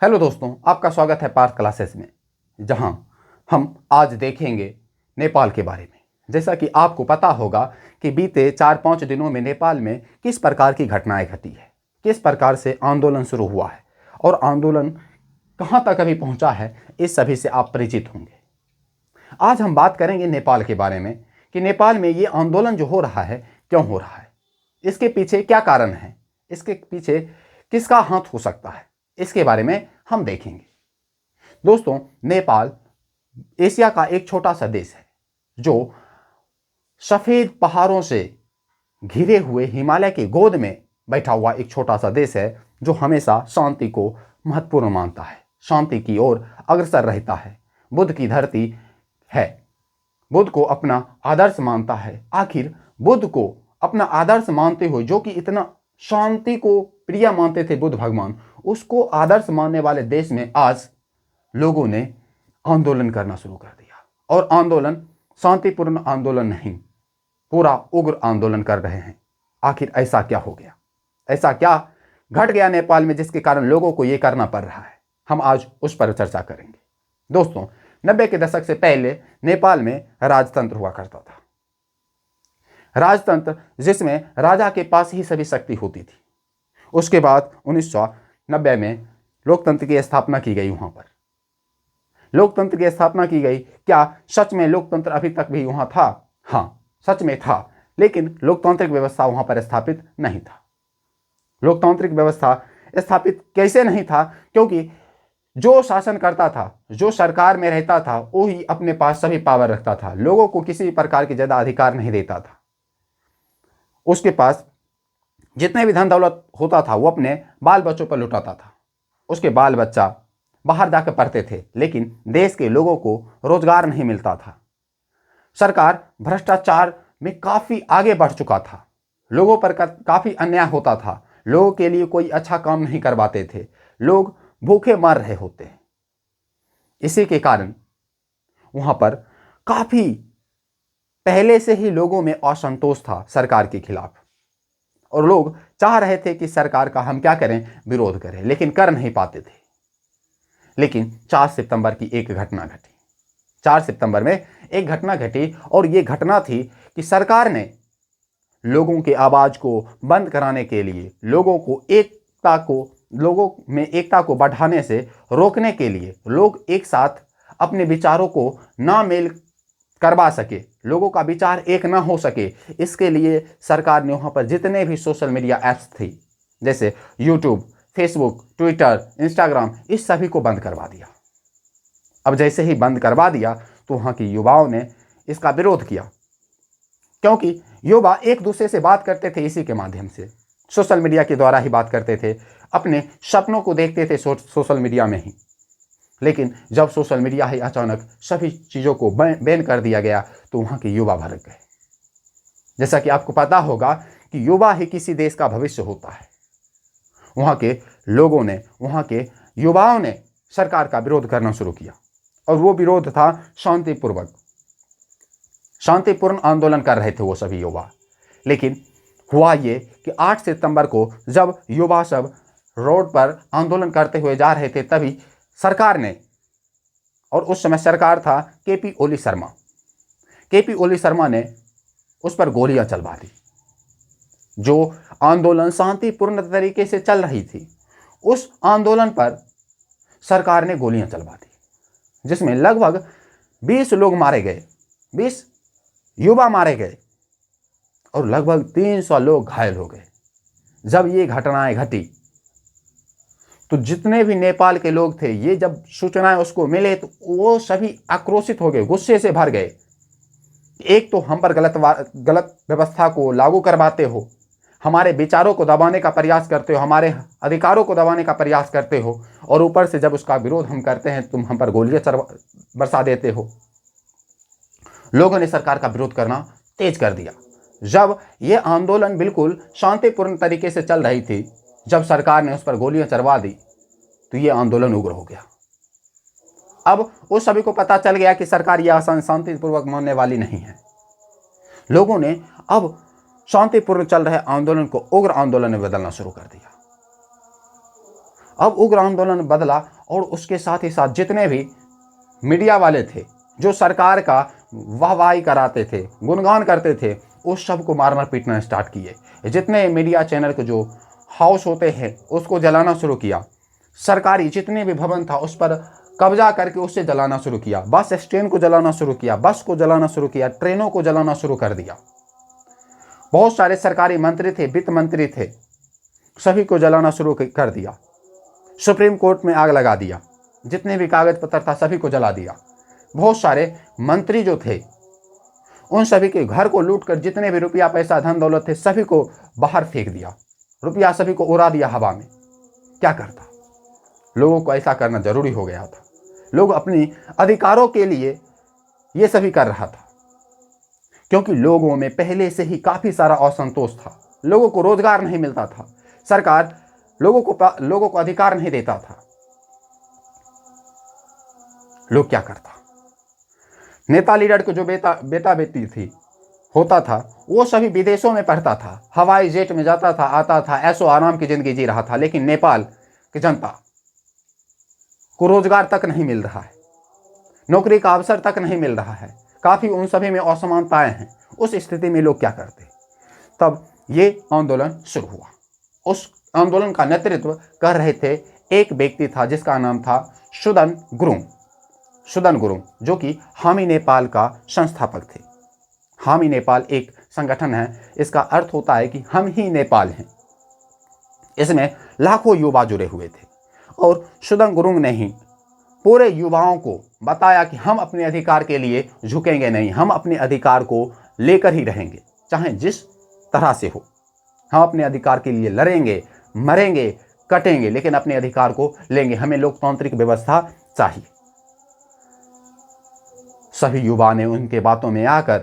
Hello दोस्तों, आपका स्वागत है पार्थ क्लासेस में, जहां हम आज देखेंगे नेपाल के बारे में। जैसा कि आपको पता होगा कि बीते 4-5 दिनों में नेपाल में किस प्रकार की घटनाएं घटी है, किस प्रकार से आंदोलन शुरू हुआ है और आंदोलन कहां तक अभी पहुंचा है, इस सभी से आप परिचित होंगे। आज हम बात करेंगे नेपाल के बारे में कि नेपाल में ये आंदोलन जो हो रहा है क्यों हो रहा है, इसके पीछे क्या कारण है, इसके पीछे किसका हाथ हो सकता है, इसके बारे में हम देखेंगे। दोस्तों, नेपाल एशिया का एक छोटा सा देश है जो सफेद पहाड़ों से घिरे हुए हिमालय की गोद में बैठा हुआ एक छोटा सा देश है जो हमेशा शांति को महत्वपूर्ण मानता है, शांति की ओर अग्रसर रहता है। बुद्ध की धरती है, बुद्ध को अपना आदर्श मानता है। आखिर बुद्ध को अपना आदर्श मानते हुए, जो कि इतना शांति को प्रिय मानते थे बुद्ध भगवान, उसको आदर्श मानने वाले देश में आज लोगों ने आंदोलन करना शुरू कर दिया। और आंदोलन शांतिपूर्ण आंदोलन नहीं, पूरा उग्र आंदोलन कर रहे हैं। आखिर ऐसा क्या हो गया, ऐसा क्या घट गया नेपाल में जिसके कारण लोगों को यह करना पड़ रहा है, हम आज उस पर चर्चा करेंगे। दोस्तों, 90 के दशक से पहले नेपाल में राजतंत्र हुआ करता था। राजतंत्र जिसमें राजा के पास ही सभी शक्ति होती थी। उसके बाद 1990 में लोकतंत्र की स्थापना की गई। वहां पर लोकतंत्र की स्थापना की गई। क्या सच में लोकतंत्र अभी तक भी वहां था? हाँ, सच में था, लेकिन लोकतांत्रिक व्यवस्था वहां पर स्थापित नहीं था। लोकतांत्रिक व्यवस्था स्थापित कैसे नहीं था? क्योंकि जो शासन करता था, जो सरकार में रहता था, वो ही अपने पास सभी पावर रखता था, लोगों को किसी प्रकार की ज्यादा अधिकार नहीं देता था। उसके पास जितने भी धन दौलत होता था वो अपने बाल बच्चों पर लुटाता था। उसके बाल बच्चा बाहर जाकर पढ़ते थे, लेकिन देश के लोगों को रोजगार नहीं मिलता था। सरकार भ्रष्टाचार में काफी आगे बढ़ चुका था। लोगों पर काफी अन्याय होता था। लोगों के लिए कोई अच्छा काम नहीं करवाते थे। लोग भूखे मर रहे होते। इसी के कारण वहां पर काफी पहले से ही लोगों में असंतोष था सरकार के खिलाफ, और लोग चाह रहे थे कि सरकार का हम क्या करें, विरोध करें, लेकिन कर नहीं पाते थे। लेकिन 4 सितंबर की एक घटना घटी। 4 सितंबर में एक घटना घटी, और ये घटना थी कि सरकार ने लोगों की आवाज को बंद कराने के लिए, लोगों में एकता को बढ़ाने से रोकने के लिए, लोग एक साथ अपने विचारों को ना मेल करवा सके, लोगों का विचार एक ना हो सके, इसके लिए सरकार ने वहां पर जितने भी सोशल मीडिया ऐप्स थी, जैसे यूट्यूब, फेसबुक, ट्विटर, इंस्टाग्राम, इस सभी को बंद करवा दिया। अब जैसे ही बंद करवा दिया तो वहां की युवाओं ने इसका विरोध किया, क्योंकि युवा एक दूसरे से बात करते थे इसी के माध्यम से, सोशल मीडिया के द्वारा ही बात करते थे, अपने सपनों को देखते थे सोशल मीडिया में ही। लेकिन जब सोशल मीडिया ही अचानक सभी चीज़ों को बैन कर दिया गया तो वहाँ के युवा भड़क गए। जैसा कि आपको पता होगा कि युवा ही किसी देश का भविष्य होता है। वहाँ के लोगों ने, वहाँ के युवाओं ने सरकार का विरोध करना शुरू किया, और वो विरोध था शांतिपूर्ण आंदोलन कर रहे थे वो सभी युवा। लेकिन हुआ ये कि 8 सितंबर को जब युवा सब रोड पर आंदोलन करते हुए जा रहे थे, तभी सरकार ने, और उस समय सरकार था केपी ओली शर्मा ने उस पर गोलियां चलवा दी। जो आंदोलन शांतिपूर्ण तरीके से चल रही थी, उस आंदोलन पर सरकार ने गोलियां चलवा दी, जिसमें लगभग 20 लोग मारे गए, 20 युवा मारे गए, और लगभग 300 लोग घायल हो गए। जब ये घटनाएं घटी तो जितने भी नेपाल के लोग थे, ये जब सूचनाएं उसको मिले तो वो सभी आक्रोशित हो गए, गुस्से से भर गए। एक तो हम पर गलत व्यवस्था को लागू करवाते हो, हमारे विचारों को दबाने का प्रयास करते हो, हमारे अधिकारों को दबाने का प्रयास करते हो, और ऊपर से जब उसका विरोध हम करते हैं तुम हम पर गोलियां बरसा देते हो। लोगों ने सरकार का विरोध करना तेज कर दिया। जब ये आंदोलन बिल्कुल शांतिपूर्ण तरीके से चल रही थी, जब सरकार ने उस पर गोलियां चलवा दी तो ये आंदोलन उग्र हो गया। अब उस सभी को पता चल गया कि सरकार यह शांतिपूर्वक मानने वाली नहीं है। लोगों ने अब शांतिपूर्ण चल रहे आंदोलन को उग्र आंदोलन में बदलना शुरू कर दिया। अब उग्र आंदोलन बदला और उसके साथ ही साथ जितने भी मीडिया वाले थे जो सरकार का वाहवाही कराते थे, गुणगान करते थे, उस सब को मारना पीटना स्टार्ट किए। जितने मीडिया चैनल के जो हाउस होते हैं उसको जलाना शुरू किया। सरकारी जितने भी भवन था उस पर कब्जा करके उससे जलाना शुरू किया। बस स्टैंड को जलाना शुरू किया, बस को जलाना शुरू किया, ट्रेनों को जलाना शुरू कर दिया। बहुत सारे सरकारी मंत्री थे, वित्त मंत्री थे, सभी को जलाना शुरू कर दिया। सुप्रीम कोर्ट में आग लगा दिया, जितने भी कागज पत्र था सभी को जला दिया। बहुत सारे मंत्री जो थे उन सभी के घर को लूट कर जितने भी रुपया पैसा धन दौलत थे सभी को बाहर फेंक दिया, रुपया सभी को उड़ा दिया हवा में। क्या करता? लोगों को ऐसा करना जरूरी हो गया था। लोग अपनी अधिकारों के लिए ये सभी कर रहा था, क्योंकि लोगों में पहले से ही काफी सारा असंतोष था। लोगों को रोजगार नहीं मिलता था, सरकार लोगों को अधिकार नहीं देता था। लोग क्या करता? नेता लीडर के जो बेटा बेटी थी होता था वो सभी विदेशों में पढ़ता था, हवाई जेट में जाता था, आता था, ऐशो आराम की जिंदगी जी रहा था। लेकिन नेपाल की जनता को रोजगार तक नहीं मिल रहा है, नौकरी का अवसर तक नहीं मिल रहा है, काफी उन सभी में असमानताएं हैं। उस स्थिति में लोग क्या करते? तब ये आंदोलन शुरू हुआ। उस आंदोलन का नेतृत्व कर रहे थे एक व्यक्ति था जिसका नाम था सुदन गुरुङ, जो कि हामी नेपाल का संस्थापक थे। हामी नेपाल एक संगठन है, इसका अर्थ होता है कि हम ही नेपाल हैं। इसमें लाखों युवा जुड़े हुए थे और सुदन गुरुङ ने ही पूरे युवाओं को बताया कि हम अपने अधिकार के लिए झुकेंगे नहीं, हम अपने अधिकार को लेकर ही रहेंगे, चाहे जिस तरह से हो। हम अपने अधिकार के लिए लड़ेंगे, मरेंगे, कटेंगे, लेकिन अपने अधिकार को लेंगे। हमें लोकतांत्रिक व्यवस्था चाहिए। सभी युवा ने उनके बातों में आकर